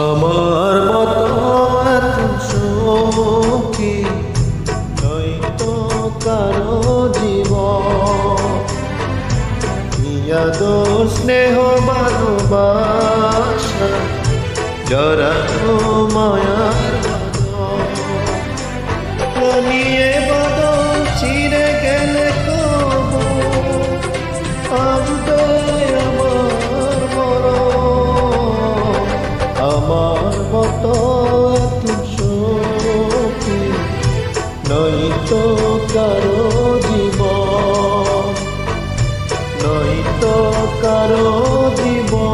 আমার মতো এত সুখী নয়তো কারো জীবন। ইয়াদো স্নেহ ভালোবাসা জড়ানো মায়ার বাঁধন নিয়ে বাঁধন ছিঁড়ে গেলে কবু আসবে আমার মরণ। আমার মতো এত সুখী নয়তো কারো জীবন, নয়তো কারো জীবন।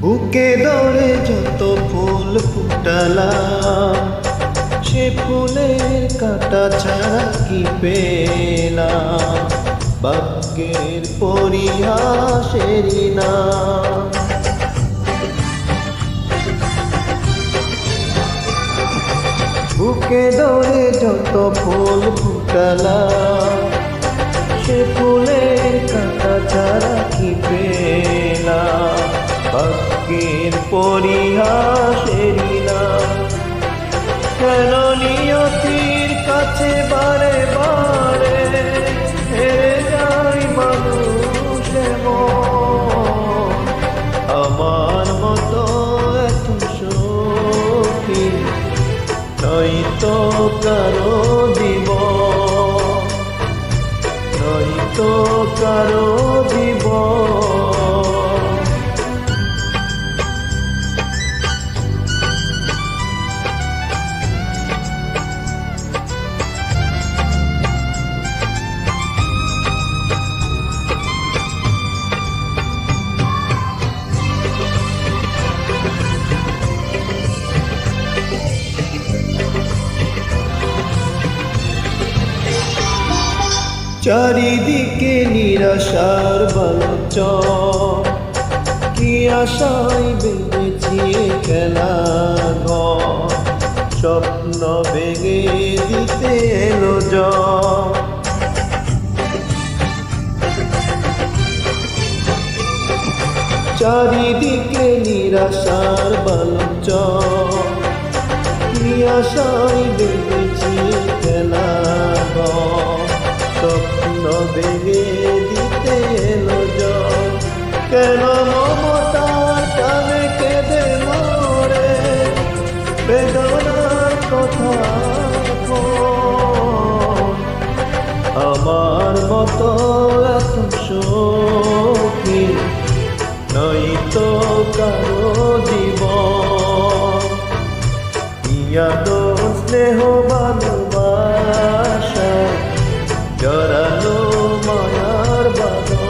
বুকে দৌড়ে যত ফুল ফুটালাম, সে ফুলের কাঁটা ছাড়া কি পেলাম? ভাগ্যের পরিহাসেরই নাম। বুকে দৌড়ে যত ফুল ফুটালাম, সে ফুলের কাঁটা ছাড়া কি পেলাম? ভাগ্যের পরিহাসেরই নাম। কেন নিয়তির কাছে বারে বারে হেরে যায় মানুষ এমন? আমার মতো এত সুখী নয়তো কারো জীবন, নয়তো কারো জীবন। চারিদিকে নিরাশার বালুচর, কি আশায় বেঁধেছি খেলা ঘর। স্বপ্ন ভেঙে দিতে এলো ঝড়। চারিদিকে নিরাশার বালুচর, কি আশায় বেঁধেছি খেলা ঘর। স্বপ্ন ভেঙে দিতে এলো ঝড়। কেন মমতার টানে কেঁদে মরে বেদনার কথা এখন? আমার মতো এত সুখী নয়তো কারো জীবন। ইয়াদো স্নেহ ভালোবাসা জড়ানো মায়ার বাঁধন।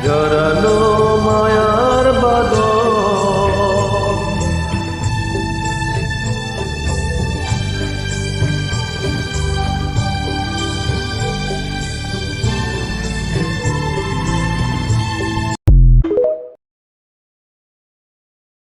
জড়ানো মায়া